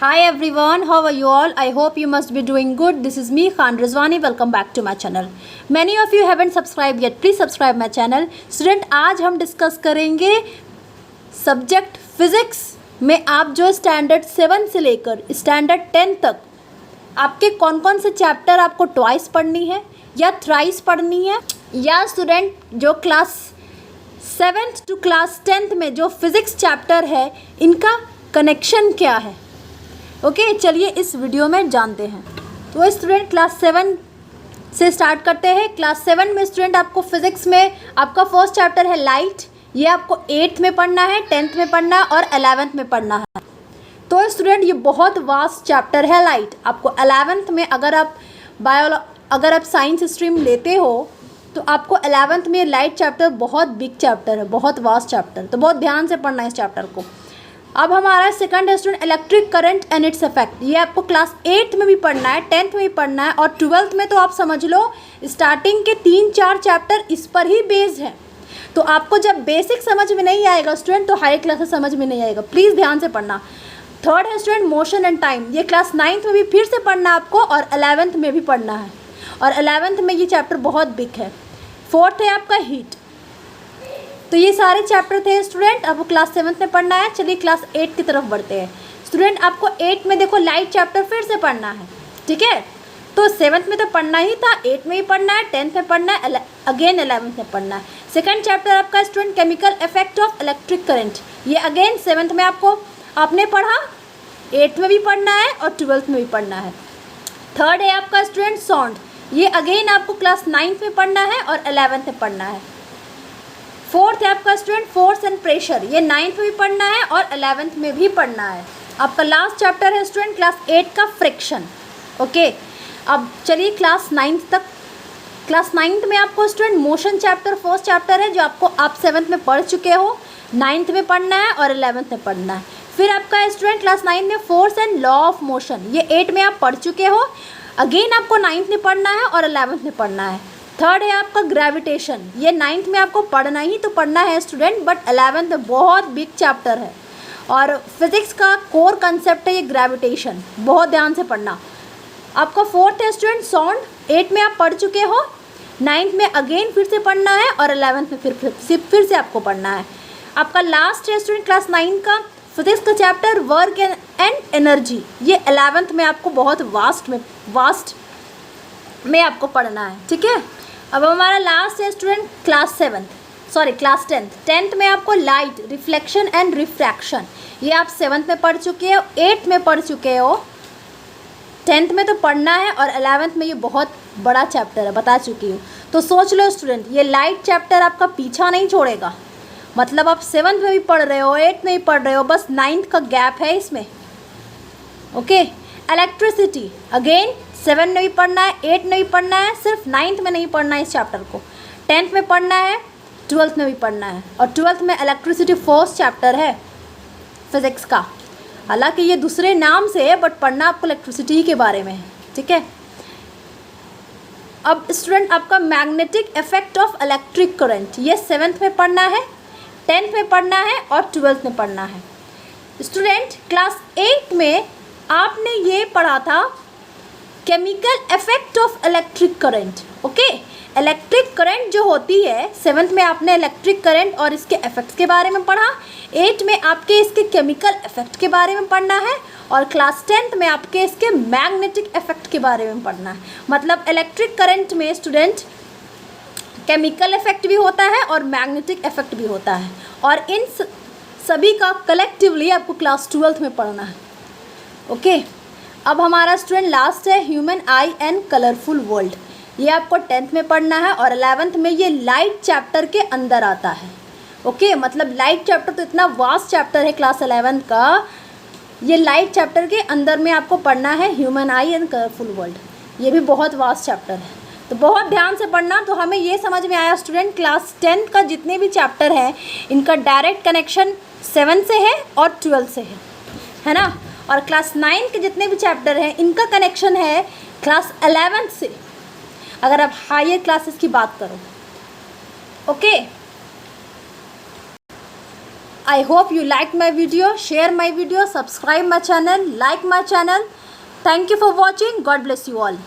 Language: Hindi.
Hi everyone, how are you all? I hope you must be doing good. This is me Khan Rizwani. Welcome back to my channel. Many of you haven't subscribed yet. Please subscribe my channel. Student आज हम डिस्कस करेंगे सब्जेक्ट फिजिक्स में आप जो स्टैंडर्ड 7 से लेकर स्टैंडर्ड 10 तक आपके कौन कौन से चैप्टर आपको ट्वाइस पढ़नी है या थ्राइस पढ़नी है, या स्टूडेंट जो class 7th to class 10th में जो फिज़िक्स चैप्टर है इनका कनेक्शन क्या है। ओके चलिए इस वीडियो में जानते हैं। तो स्टूडेंट क्लास 7 से स्टार्ट करते हैं। क्लास 7 में स्टूडेंट आपको फिज़िक्स में आपका फर्स्ट चैप्टर है लाइट। ये आपको 8th में पढ़ना है, 10th में पढ़ना है और 11th में पढ़ना है। तो स्टूडेंट ये बहुत वास्ट चैप्टर है लाइट। आपको 11th में अगर आप साइंस स्ट्रीम लेते हो तो आपको 11th में लाइट चैप्टर बहुत बिग चैप्टर है, बहुत वास्ट चैप्टर, तो बहुत ध्यान से पढ़ना है इस चैप्टर को। अब हमारा सेकंड है student electric current and its effect. ये आपको क्लास 8th में भी पढ़ना है, 10th में भी पढ़ना है और 12th में तो आप समझ लो स्टार्टिंग के 3-4 चैप्टर इस पर ही बेस्ड है। तो आपको जब बेसिक समझ में नहीं आएगा स्टूडेंट तो हाई क्लासेस समझ में नहीं आएगा, प्लीज़ ध्यान से पढ़ना। थर्ड है स्टूडेंट मोशन एंड टाइम। ये क्लास 9th में भी फिर से पढ़ना है आपको और 11th में भी पढ़ना है, और 11th में ये चैप्टर बहुत बिग है। फोर्थ है आपका हीट। तो ये सारे चैप्टर थे स्टूडेंट, आपको क्लास 7th में पढ़ना है। चलिए क्लास 8 की तरफ बढ़ते हैं। स्टूडेंट आपको 8 में देखो लाइट चैप्टर फिर से पढ़ना है, ठीक है। तो 7th में तो पढ़ना ही था, 8 में भी पढ़ना है, 10th में पढ़ना है, अगेन 11th में पढ़ना है। सेकंड चैप्टर आपका student chemical effect of electric current. ये अगेन 7th में आपने पढ़ा, 8th में भी पढ़ना है और 12th में भी पढ़ना है। थर्ड है आपका स्टूडेंट साउंड। ये अगेन आपको क्लास 9th में पढ़ना है और 11th में पढ़ना है। फोर्थ है आपका स्टूडेंट फोर्स एंड प्रेशर। ये 9th में भी पढ़ना है और 11th में भी पढ़ना है। आपका लास्ट चैप्टर है स्टूडेंट क्लास 8 का फ्रिक्शन। ओके अब चलिए क्लास 9th तक। क्लास 9th में आपको student motion chapter first chapter है जो आप 7th में पढ़ चुके हो, 9th में पढ़ना है और 11th में पढ़ना है। फिर आपका स्टूडेंट क्लास 9 में force and law of motion. ये 8 में आप पढ़ चुके हो, अगेन आपको 9th में पढ़ना है और 11th में पढ़ना है। थर्ड है आपका ग्रेविटेशन। ये 9th में आपको पढ़ना ही तो पढ़ना है स्टूडेंट, बट 11th में बहुत बिग चैप्टर है और फिज़िक्स का कोर कंसेप्ट है ये ग्रेविटेशन, बहुत ध्यान से पढ़ना। आपका फोर्थ है स्टूडेंट साउंड। 8 में आप पढ़ चुके हो, 9th में अगेन फिर से पढ़ना है और 11th में फिर से आपको पढ़ना है। आपका लास्ट है स्टूडेंट क्लास 9 का फिज़िक्स का चैप्टर वर्क एंड एनर्जी। ये 11th में आपको बहुत वास्ट में आपको पढ़ना है, ठीक है। अब हमारा लास्ट है स्टूडेंट क्लास 10th। 10th में आपको लाइट, रिफ्लेक्शन एंड रिफ्रैक्शन। ये आप 7th में पढ़ चुके हो, 8th में पढ़ चुके हो, 10th में तो पढ़ना है और 11th में ये बहुत बड़ा चैप्टर है, बता चुकी हूँ। तो सोच लो स्टूडेंट ये लाइट चैप्टर आपका पीछा नहीं छोड़ेगा। मतलब आप 7th में भी पढ़ रहे हो, 8th में भी पढ़ रहे हो, बस 9th का गैप है इसमें। ओके इलेक्ट्रिसिटी अगेन 7 में भी पढ़ना है, 8 में भी पढ़ना है, सिर्फ 9th में नहीं पढ़ना है इस चैप्टर को। 10th में पढ़ना है, 12th में भी पढ़ना है, और 12th में इलेक्ट्रिसिटी फर्स्ट चैप्टर है फिज़िक्स का। हालांकि ये दूसरे नाम से है बट पढ़ना आपको इलेक्ट्रिसिटी के बारे में है, ठीक है। अब स्टूडेंट आपका magnetic effect of electric current. ये 7th में पढ़ना है, 10th में पढ़ना है और 12th में पढ़ना है। स्टूडेंट क्लास 8 में आपने ये पढ़ा था chemical effect of electric current. Okay electric current जो होती है 7th में आपने इलेक्ट्रिक करंट और इसके इफेक्ट्स के बारे में पढ़ा, 8 में आपके इसके केमिकल इफेक्ट के बारे में पढ़ना है और क्लास 10th में आपके इसके मैग्नेटिक इफेक्ट के बारे में पढ़ना है। मतलब इलेक्ट्रिक करंट में स्टूडेंट केमिकल इफेक्ट भी होता है और मैग्नेटिक इफेक्ट भी होता है, और इन सभी का कलेक्टिवली आपको क्लास 12th में पढ़ना है। ओके अब हमारा स्टूडेंट लास्ट है human I and colourful world. ये आपको 10th में पढ़ना है और 11th में ये लाइट चैप्टर के अंदर आता है। ओके मतलब लाइट चैप्टर तो इतना वास्ट चैप्टर है क्लास 11th का, ये लाइट चैप्टर के अंदर में आपको पढ़ना है human I and colourful world. ये भी बहुत वास्ट चैप्टर है, तो बहुत ध्यान से पढ़ना। तो हमें ये समझ में आया स्टूडेंट क्लास 10th का जितने भी चैप्टर हैं इनका डायरेक्ट कनेक्शन 7 से है और 12 से है ना, और क्लास 9 के जितने भी चैप्टर हैं इनका कनेक्शन है क्लास 11th से, अगर आप हायर क्लासेस की बात करो। Okay I hope you liked my video. Share my video, subscribe my channel, like my channel. Thank you for watching. God bless you all.